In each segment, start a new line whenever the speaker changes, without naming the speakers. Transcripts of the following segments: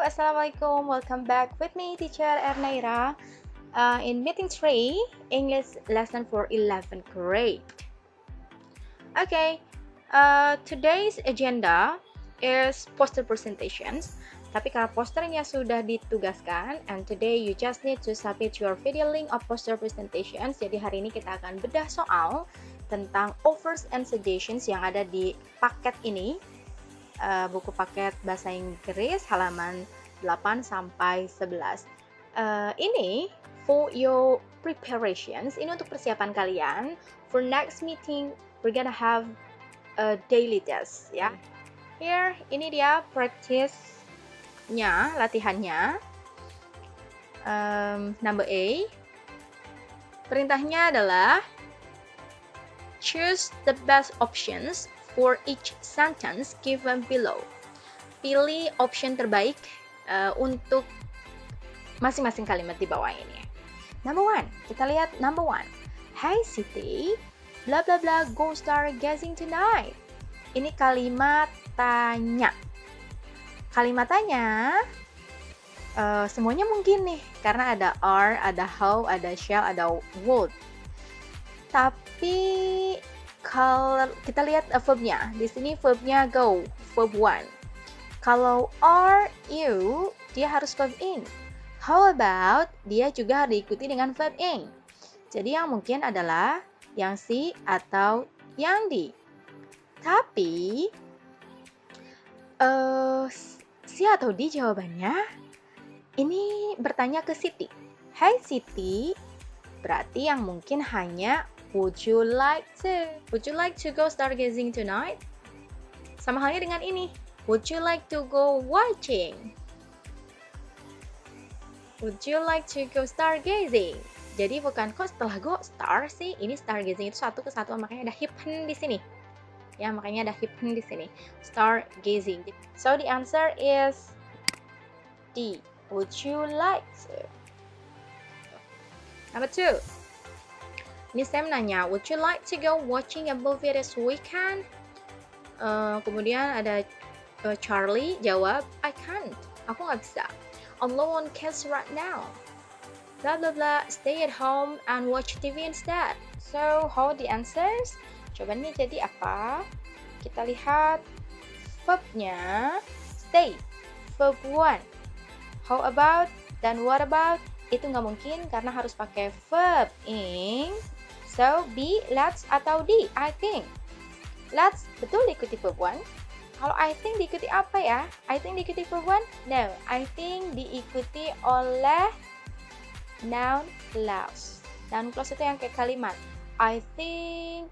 Assalamualaikum. Welcome back with me, teacher Ernaira, in meeting 3, English lesson for 11th grade. Okay, today's agenda is poster presentations. Tapi karena posternya sudah ditugaskan, and today you just need to submit your video link of poster presentations. Jadi hari ini kita akan bedah soal tentang offers and suggestions yang ada di paket ini. Buku paket bahasa Inggris halaman 8 sampai 11. Ini for your preparations, ini untuk persiapan kalian. For next meeting, we're gonna have a daily test, ya. Here, ini dia practice-nya, latihannya. Number A. Perintahnya adalah choose the best options for each sentence given below. Pilih option terbaik untuk masing-masing kalimat di bawah ini. Number 1, kita lihat number 1. Hey Siti, bla bla bla go stargazing tonight. Ini kalimat tanya. Kalimat tanya semuanya mungkin nih, karena ada are, ada how, ada shall, ada would. Tapi kalau kita lihat verbnya, di sini verbnya go, verb 1. Kalau are you, dia harus verb in. How about, dia juga harus diikuti dengan verb in. Jadi yang mungkin adalah yang si atau yang di. Tapi si atau di jawabannya ini bertanya ke Siti. Hai Siti, berarti yang mungkin hanya would you like to go stargazing tonight? Sama halnya dengan ini. Would you like to go watching? Would you like to go stargazing? Jadi bukan kok setelah go star sih. Ini stargazing itu satu kesatuan, makanya ada hiphen di sini. Ya, makanya ada hiphen di sini. Stargazing. So the answer is D. Would you like to? Number 2. Ini Sam nanya, would you like to go watching a movie this weekend? Kemudian ada Charlie jawab, I can't. Aku nggak bisa. I'm low on cash right now. Blah blah blah. Stay at home and watch TV instead. So how the answers? Jawabannya jadi apa? Kita lihat verbnya. Stay. Verb 1. How about dan what about? Itu nggak mungkin karena harus pakai verb in. So, B, let's atau D, I think. Let's, betul diikuti verb 1. Kalau I think diikuti apa ya? I think diikuti verb 1? No, I think diikuti oleh noun clause. Noun clause itu yang kayak kalimat. I think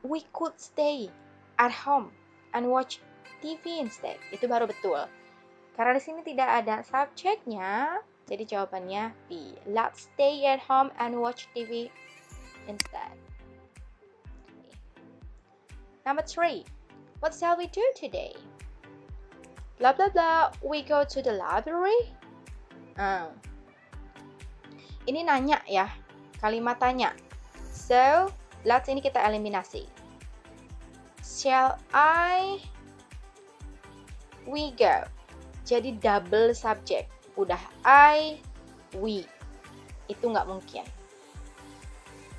we could stay at home and watch TV instead. Itu baru betul. Karena di sini tidak ada subjeknya, jadi jawabannya B. Let's stay at home and watch TV instead. Number 3. What shall we do today? Blah blah blah. We go to the library. Ini nanya ya, kalimat tanya. So, let's ini kita eliminasi. Shall I? We go. Jadi double subject. Udah I, we. Itu nggak mungkin.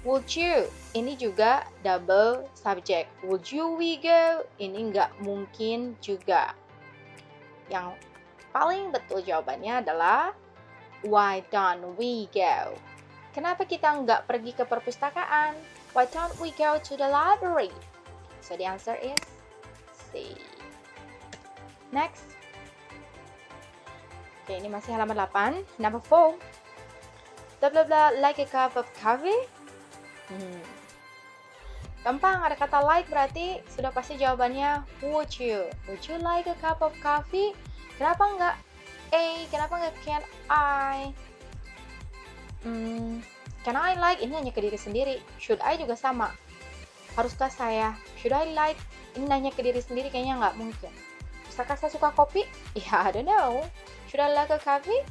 Would you? Ini juga double subject. Would you we go? Ini nggak mungkin juga. Yang paling betul jawabannya adalah why don't we go? Kenapa kita nggak pergi ke perpustakaan? Why don't we go to the library? So the answer is C. Next. Oke, ini masih halaman 8. Number 4. Blah blah blah, like a cup of coffee. Gampang, ada kata like berarti sudah pasti jawabannya would you. Would you like a cup of coffee? Kenapa nggak A? Kenapa nggak can I? Can I like? Ini nanya ke diri sendiri. Should I juga sama. Haruskah saya? Should I like? Ini nanya ke diri sendiri, kayaknya nggak mungkin. Bisakah saya suka kopi? Ya, I don't know. Should I like a coffee?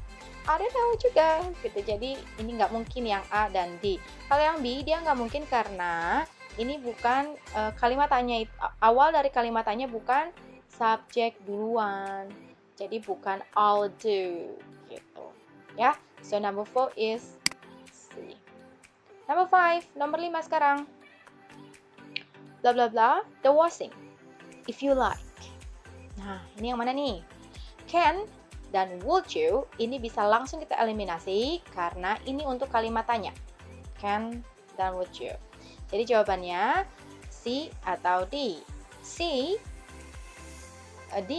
I don't know juga gitu. Jadi ini nggak mungkin yang A dan D. Kalau yang B dia nggak mungkin karena ini bukan kalimat tanya. Awal dari kalimat tanya bukan subjek duluan. Jadi bukan I'll do gitu. Ya. So number 4 is C. Number 5, nomor 5 sekarang. Blah blah blah, the washing. If you like. Nah, ini yang mana nih? Can dan would you ini bisa langsung kita eliminasi karena ini untuk kalimat tanya. Can dan would you. Jadi jawabannya C atau D. C, D,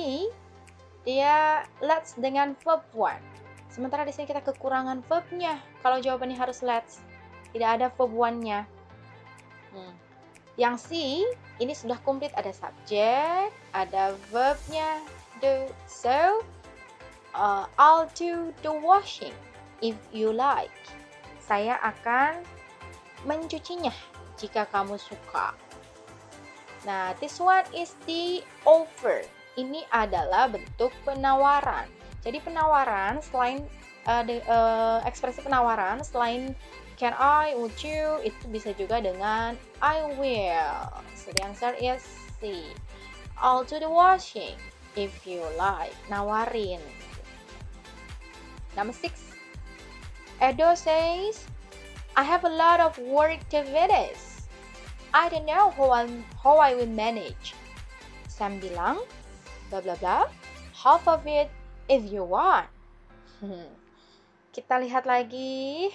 dia let's dengan verb one. Sementara di sini kita kekurangan verbnya. Kalau jawabannya harus let's, tidak ada verb one-nya. Yang C, ini sudah komplit, ada subjek, ada verbnya, do. So, I'll do the washing if you like. Saya akan mencucinya jika kamu suka. Nah, this one is the offer. Ini adalah bentuk penawaran. Jadi penawaran selain ekspresi penawaran selain can I, would you, itu bisa juga dengan I will. So the answer is C. I'll do the washing if you like. Nawarin. Number 6. Edo says, I have a lot of work to finish. I don't know how I will manage. Sam bilang, blah blah blah, half of it if you want. Kita lihat lagi.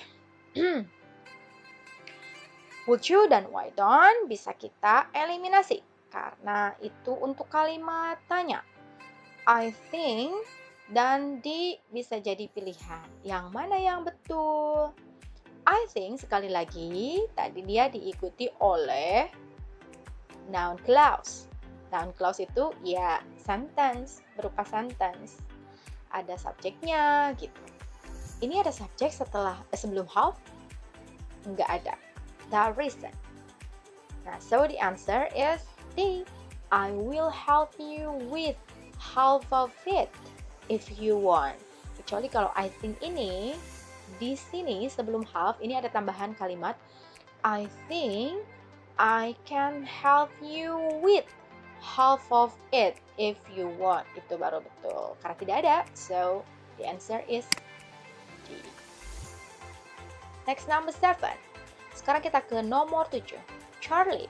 Would you dan why don't bisa kita eliminasi karena itu untuk kalimat tanya. I think dan D bisa jadi pilihan. Yang mana yang betul? I think sekali lagi tadi dia diikuti oleh noun clause. Noun clause itu ya sentence, berupa sentence. Ada subjeknya gitu. Ini ada subjek sebelum half? Enggak ada. That reason. Nah, so the answer is D. I will help you with half of it if you want. Kecuali kalau I think ini di sini sebelum half ini ada tambahan kalimat I think I can help you with half of it if you want. Itu baru betul. Karena tidak ada, so the answer is D. Next, number 7. Sekarang kita ke nomor 7. Charlie.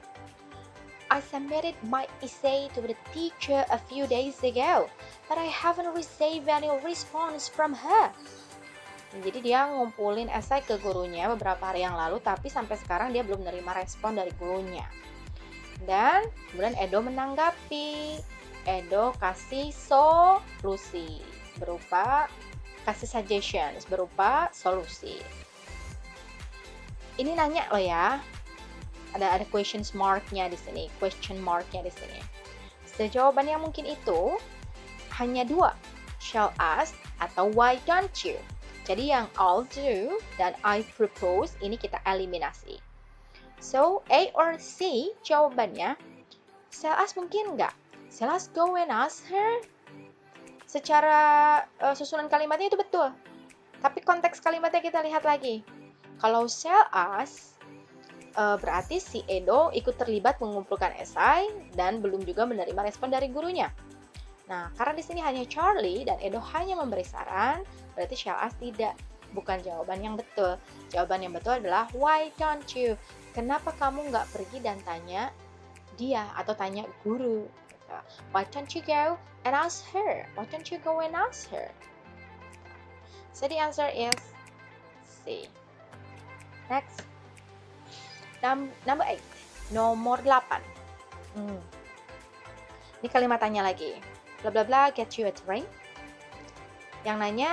I submitted my essay to the teacher a few days ago, but I haven't received any response from her. Jadi dia ngumpulin esai ke gurunya beberapa hari yang lalu, tapi sampai sekarang dia belum menerima respon dari gurunya. Dan kemudian Edo menanggapi. Edo kasih solusi berupa kasih suggestions berupa solusi. Ini nanya loh ya. Ada question mark-nya di sini, question mark-nya di sini. So, jawaban yang mungkin itu hanya 2, shall ask atau why don't you. Jadi yang I'll do dan I propose ini kita eliminasi. So, A or C jawabannya, shall ask mungkin enggak. Shall ask go and ask her? Secara susunan kalimatnya itu betul. Tapi konteks kalimatnya kita lihat lagi. Kalau shall ask, berarti si Edo ikut terlibat mengumpulkan esai dan belum juga menerima respon dari gurunya. Nah, karena di sini hanya Charlie dan Edo hanya memberi saran, berarti shall ask tidak, bukan jawaban yang betul. Jawaban yang betul adalah why don't you? Kenapa kamu nggak pergi dan tanya dia atau tanya guru? Why don't you go and ask her? Why don't you go and ask her? So the answer is C. Next. Number 8. Nomor 8. Ini kalimat tanya lagi. Bla bla bla get you a drink. Yang nanya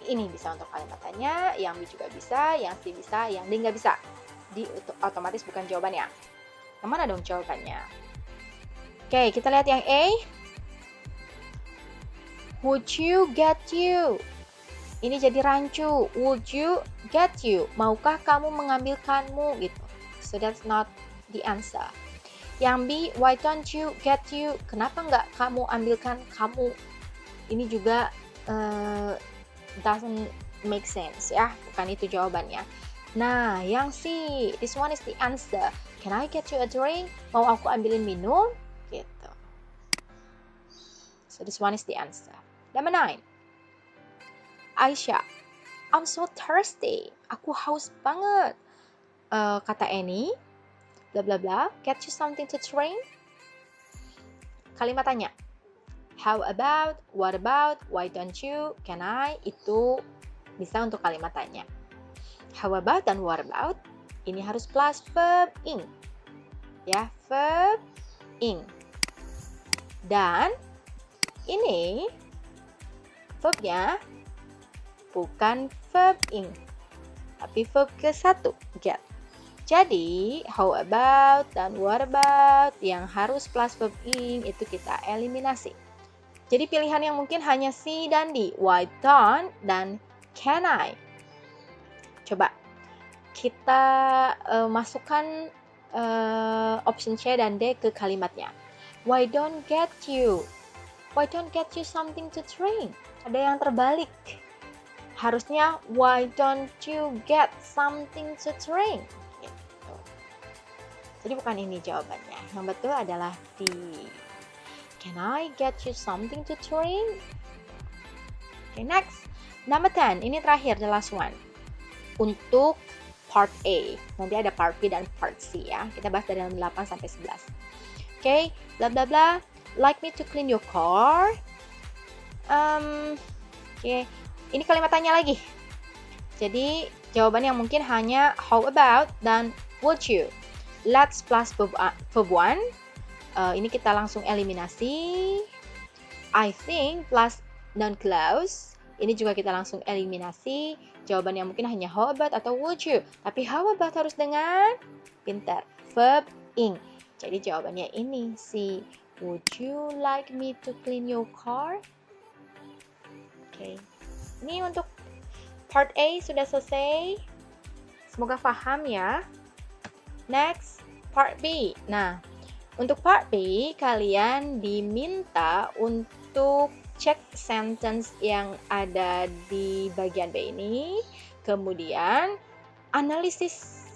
ini bisa untuk kalimat tanya, yang B juga bisa, yang C bisa, yang D nggak bisa. D otomatis bukan jawabannya. Yang mana dong jawabannya? Oke, kita lihat yang A. Would you get you? Ini jadi rancu. Would you get you? Maukah kamu mengambilkanmu gitu. So that's not the answer. Yang B, why don't you get you? Kenapa nggak kamu ambilkan kamu? Ini juga doesn't make sense ya. Bukan itu jawabannya. Nah, yang C, this one is the answer. Can I get you a drink? Mau aku ambilin minum? Gitu. So this one is the answer. Number 9. Aisyah, I'm so thirsty. Aku haus banget. Kata Annie, bla bla bla, get you something to drink. Kalimat tanya. How about, what about, why don't you, can I, itu bisa untuk kalimat tanya. How about dan what about, ini harus plus verb ing. Ya, verb ing. Dan ini verbnya bukan verb ing, tapi verb ke-1, get. Jadi, how about dan what about yang harus plus verb ing itu kita eliminasi. Jadi pilihan yang mungkin hanya C dan D, why don't dan can I. Coba kita masukkan option C dan D ke kalimatnya. Why don't get you? Why don't get you something to drink? Ada yang terbalik. Harusnya why don't you get something to drink? Gitu. Jadi bukan ini jawabannya. Yang betul adalah D. Can I get you something to drink? Okay, next. Number 10. Ini terakhir, the last one. Untuk part A. Nanti ada part B dan part C ya. Kita bahas dari 8 sampai 11. Okay, bla bla bla. Like me to clean your car. Okay. Ini kalimat tanya lagi. Jadi jawaban yang mungkin hanya how about dan would you. Let's plus verb 1. Ini kita langsung eliminasi. I think plus dan close. Ini juga kita langsung eliminasi. Jawaban yang mungkin hanya how about atau would you. Tapi how about harus dengan pintar. Verb ing. Jadi jawabannya ini si would you like me to clean your car? Oke. Ini untuk part A sudah selesai. Semoga paham ya. Next, part B. Nah, untuk part B, kalian diminta untuk cek sentence yang ada di bagian B ini. Kemudian, analisis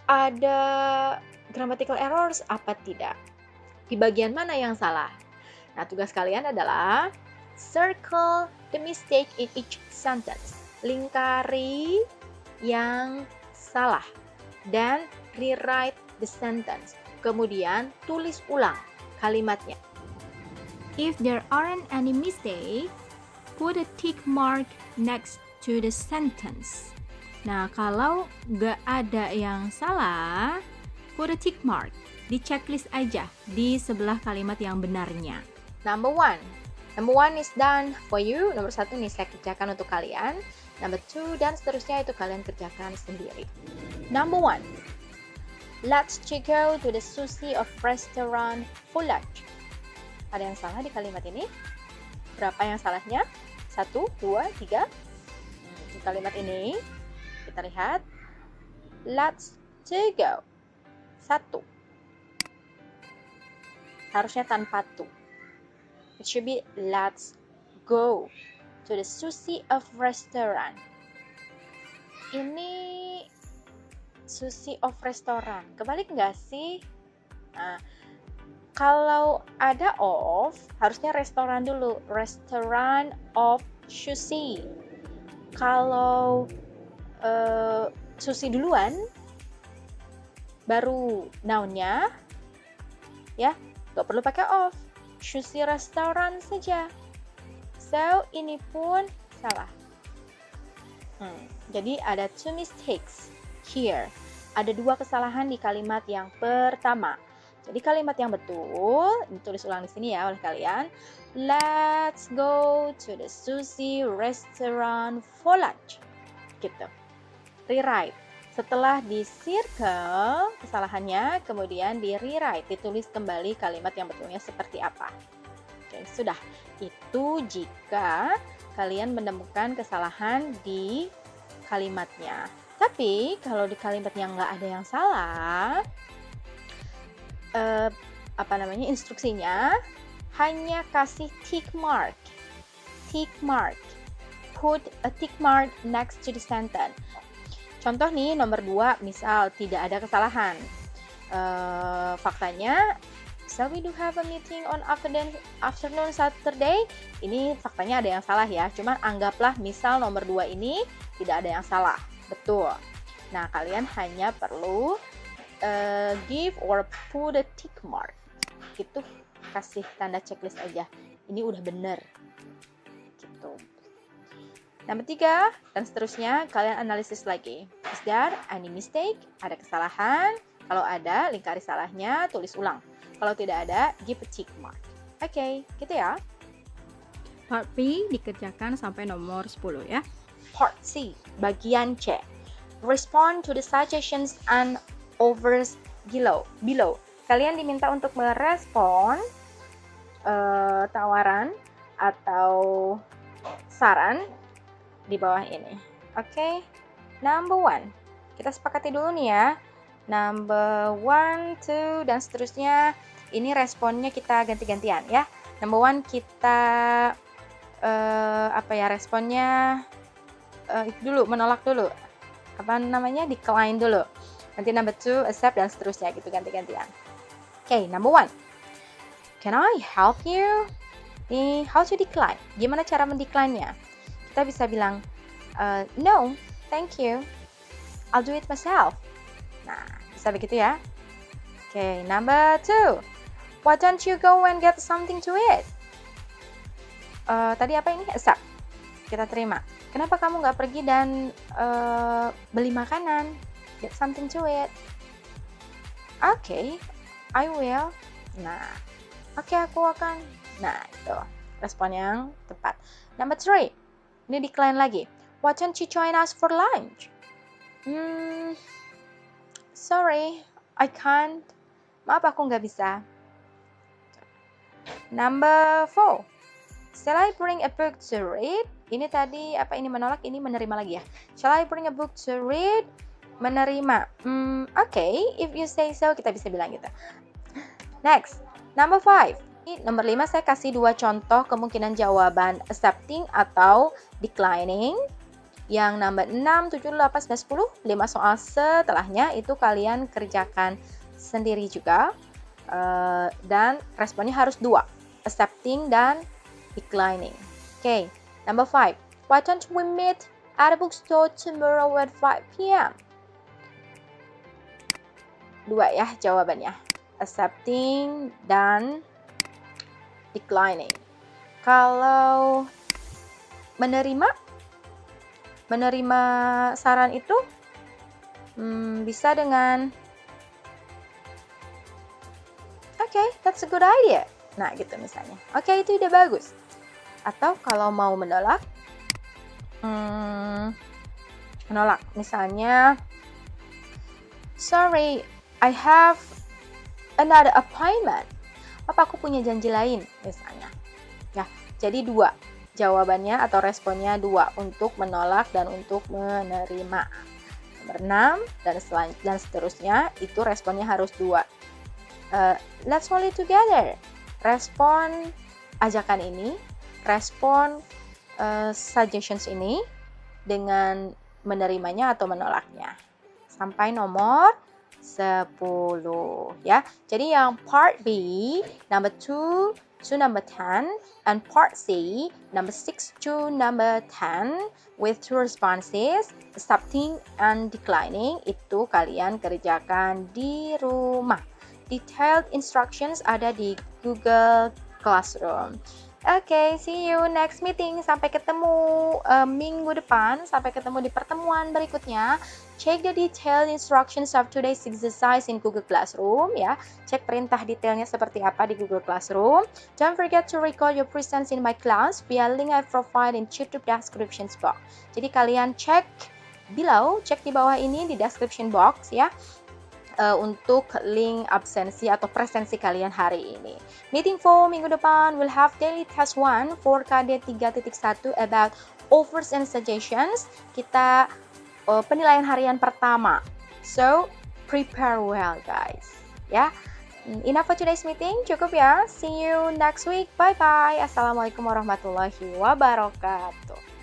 ada grammatical errors apa tidak. Di bagian mana yang salah? Nah, tugas kalian adalah circle the mistake in each sentence. Lingkari yang salah. Dan rewrite the sentence. Kemudian tulis ulang kalimatnya.
If there aren't any mistakes, put a tick mark next to the sentence. Nah, kalau nggak ada yang salah, put a tick mark. Di checklist aja di sebelah kalimat yang benarnya.
Number 1. Number 1 is done for you. Nomor 1 nih saya kerjakan untuk kalian. Number 2 dan seterusnya itu kalian kerjakan sendiri. Number 1. Let's go to the sushi of restaurant Village. Ada yang salah di kalimat ini? Berapa yang salahnya? 1, 2, 3. Di kalimat ini, kita lihat. Let's go. 1. Harusnya tanpa to. It should be let's go to the sushi of restaurant. Ini sushi of restaurant. Kebalik nggak sih? Nah, kalau ada of, harusnya restoran dulu. Restaurant of sushi. Kalau sushi duluan, baru noun-nya, ya, nggak perlu pakai of. Sushi restaurant saja. So, ini pun salah. Jadi ada 2 mistakes here. Ada 2 kesalahan di kalimat yang pertama. Jadi kalimat yang betul ditulis ulang di sini ya oleh kalian. Let's go to the sushi restaurant for lunch. Gitu. Rewrite. Setelah di circle kesalahannya, kemudian di rewrite, ditulis kembali kalimat yang betulnya seperti apa. Oke, sudah. Itu jika kalian menemukan kesalahan di kalimatnya. Tapi kalau di kalimatnya nggak ada yang salah, instruksinya hanya kasih tick mark. Tick mark. Put a tick mark next to the sentence. Contoh nih nomor 2, misal tidak ada kesalahan. Faktanya So we do have a meeting on afternoon Saturday. Ini faktanya ada yang salah ya. Cuman anggaplah misal nomor 2 ini tidak ada yang salah. Betul. Nah, kalian hanya perlu give or put a tick mark. Itu kasih tanda checklist aja. Ini udah bener. Gitu. Nomor 3 dan seterusnya kalian analisis lagi. Is there any mistake? Ada kesalahan? Kalau ada, lingkari salahnya, tulis ulang. Kalau tidak ada, give a tick mark. Oke, gitu ya.
Part B dikerjakan sampai nomor 10 ya.
Part C, bagian C. Respond to the suggestions and offers below. Kalian diminta untuk merespon tawaran atau saran di bawah ini. Oke. Number 1. Kita sepakati dulu nih ya. Number 1, 2, dan seterusnya. Ini responnya kita ganti-gantian ya. Number 1 kita responnya itu dulu, menolak dulu. Decline dulu. Nanti number 2, accept, dan seterusnya gitu, ganti-gantian. Oke, number 1. Can I help you? How to decline? Gimana cara mendecline-nya? Kita bisa bilang, no, thank you. I'll do it myself. Nah, bisa begitu ya. Oke, number 2. Why don't you go and get something to eat? Tadi apa ini? Accept. Kita terima. Kenapa kamu nggak pergi dan beli makanan? Get something to eat. Okay, I will. Nah, oke, aku akan. Nah, itu respon yang tepat. Number 3. Ini decline lagi. Why don't you join us for lunch? Sorry, I can't. Maaf, aku nggak bisa. Number 4. Shall I bring a book to read? Ini tadi ini menolak, ini menerima lagi ya. Shall I bring a book to read? Menerima. Okay, if you say so, kita bisa bilang gitu. Next, number 5. Nomor 5 saya kasih 2 contoh kemungkinan jawaban accepting atau declining. Yang number 6, 7, 8, 9, 10, 5 soal setelahnya itu kalian kerjakan sendiri juga. Dan responnya harus 2, accepting dan declining. Okay, number 5. Why don't we meet at a bookstore tomorrow at 5 p.m.? 2 ya jawabannya. Accepting dan declining. Kalau menerima saran itu bisa dengan okay, that's a good idea. Nah, gitu misalnya. Oke, itu ide bagus. Atau kalau mau menolak misalnya sorry, I have another appointment. Apa aku punya janji lain misalnya. Ya, jadi 2 jawabannya atau responnya 2 untuk menolak dan untuk menerima. Nomor 6 dan seterusnya itu responnya harus 2. Let's hold it together. Respon ajakan ini, respon suggestions ini dengan menerimanya atau menolaknya. Sampai nomor 10 ya. Jadi yang part B number 2 to number 10 and part C number 6 to number 10 with 2 responses accepting and declining itu kalian kerjakan di rumah. Detailed instructions ada di Google Classroom. Oke, see you next meeting. Sampai ketemu minggu depan. Sampai ketemu di pertemuan berikutnya. Check the detailed instructions of today's exercise in Google Classroom ya. Cek perintah detailnya seperti apa di Google Classroom. Don't forget to record your presence in my class via link I provide in YouTube description box. Jadi kalian cek di bawah ini di description box ya. Untuk link absensi atau presensi kalian hari ini. Meeting 4 minggu depan will have daily test 1 for KD 3.1 about offers and suggestions. Kita penilaian harian pertama. So, prepare well guys. Ya. Enough for today's meeting. Cukup ya. See you next week. Bye bye. Assalamualaikum warahmatullahi wabarakatuh.